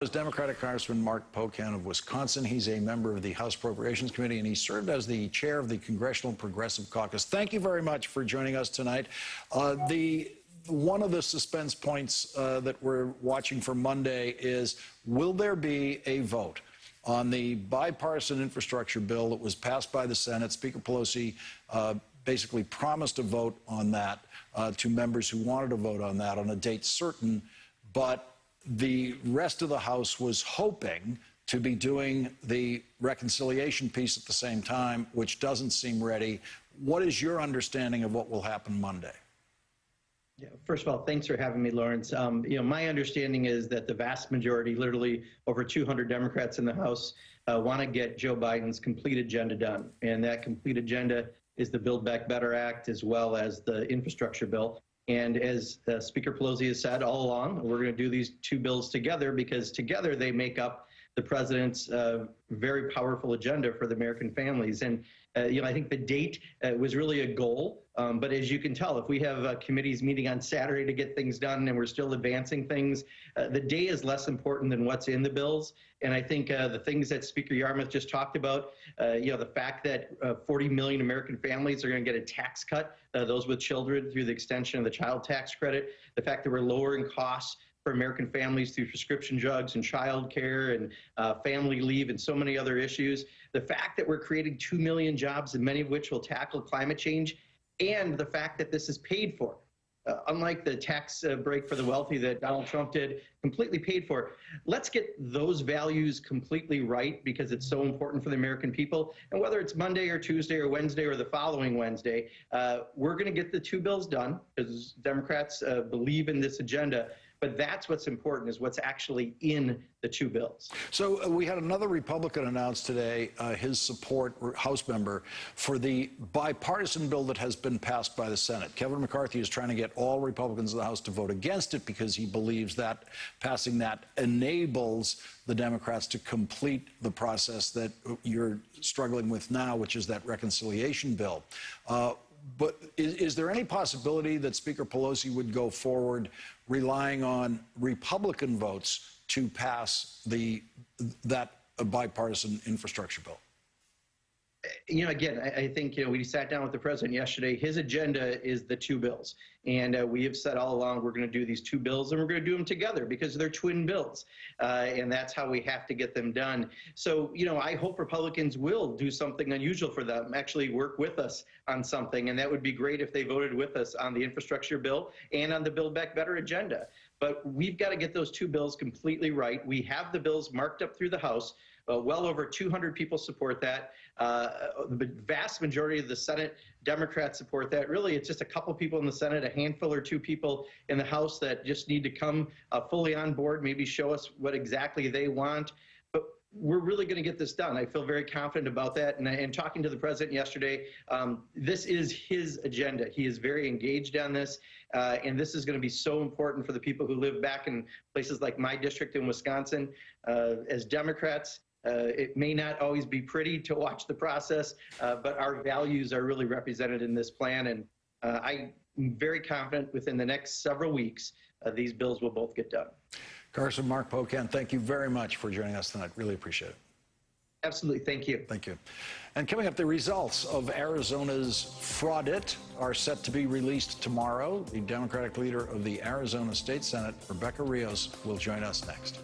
Democratic Congressman Mark Pocan of Wisconsin. He's a member of the House Appropriations Committee, and he served as the chair of the Congressional Progressive Caucus. Thank you very much for joining us tonight. One of the suspense points that we're watching for Monday is, will there be a vote on the bipartisan infrastructure bill that was passed by the Senate? Speaker Pelosi basically promised a vote on that to members who wanted to vote on that on a date certain, but the rest of the House was hoping to be doing the reconciliation piece at the same time, which doesn't seem ready. What is your understanding of what will happen Monday? Yeah, first of all, thanks for having me, Lawrence. My understanding is that the vast majority, literally over 200 Democrats in the House, want to get Joe Biden's complete agenda done. And that complete agenda is the Build Back Better Act, as well as the infrastructure bill. And as Speaker Pelosi has said all along, we're going to do these two bills together because together they make up the president's very powerful agenda for the American families. And, I think the date was really a goal. But as you can tell, if we have committees meeting on Saturday to get things done and we're still advancing things, the day is less important than what's in the bills. And I think the things that Speaker Yarmouth just talked about, the fact that 40 million American families are going to get a tax cut, those with children through the extension of the child tax credit, the fact that we're lowering costs for American families through prescription drugs and child care and family leave and so many other issues, the fact that we're creating 2 million jobs, and many of which will tackle climate change, and the fact that this is paid for. Unlike the tax break for the wealthy that Donald Trump did, completely paid for. Let's get those values completely right because it's so important for the American people. And whether it's Monday or Tuesday or Wednesday or the following Wednesday, we're going to get the two bills done because Democrats believe in this agenda. But that's what's important, is what's actually in the two bills. So we had another Republican announce today his support, House member, for the bipartisan bill that has been passed by the Senate. Kevin McCarthy is trying to get all Republicans in the House to vote against it because he believes that passing that enables the Democrats to complete the process that you're struggling with now, which is that reconciliation bill. But is there any possibility that Speaker Pelosi would go forward relying on Republican votes to pass that bipartisan infrastructure bill? Again, I think, we sat down with the president yesterday. His agenda is the two bills. And we have said all along we're going to do these two bills, and we're going to do them together because they're twin bills. And that's how we have to get them done. So, I hope Republicans will do something unusual for them, actually work with us on something. And that would be great if they voted with us on the infrastructure bill and on the Build Back Better agenda. But we've got to get those two bills completely right. We have the bills marked up through the House. Well over 200 people support that. The vast majority of the Senate Democrats support that. Really, it's just a couple people in the Senate, a handful or two people in the House that just need to come fully on board, maybe show us what exactly they want. But we're really going to get this done. I feel very confident about that. And talking to the president yesterday, this is his agenda. He is very engaged on this. And this is going to be so important for the people who live back in places like my district in Wisconsin. As Democrats, it may not always be pretty to watch the process, but our values are really represented in this plan. And I'm very confident within the next several weeks, these bills will both get done. Congressman Mark Pocan, thank you very much for joining us tonight. Really appreciate it. Absolutely. Thank you. Thank you. And coming up, the results of Arizona's fraudit are set to be released tomorrow. The Democratic leader of the Arizona State Senate, Rebecca Rios, will join us next.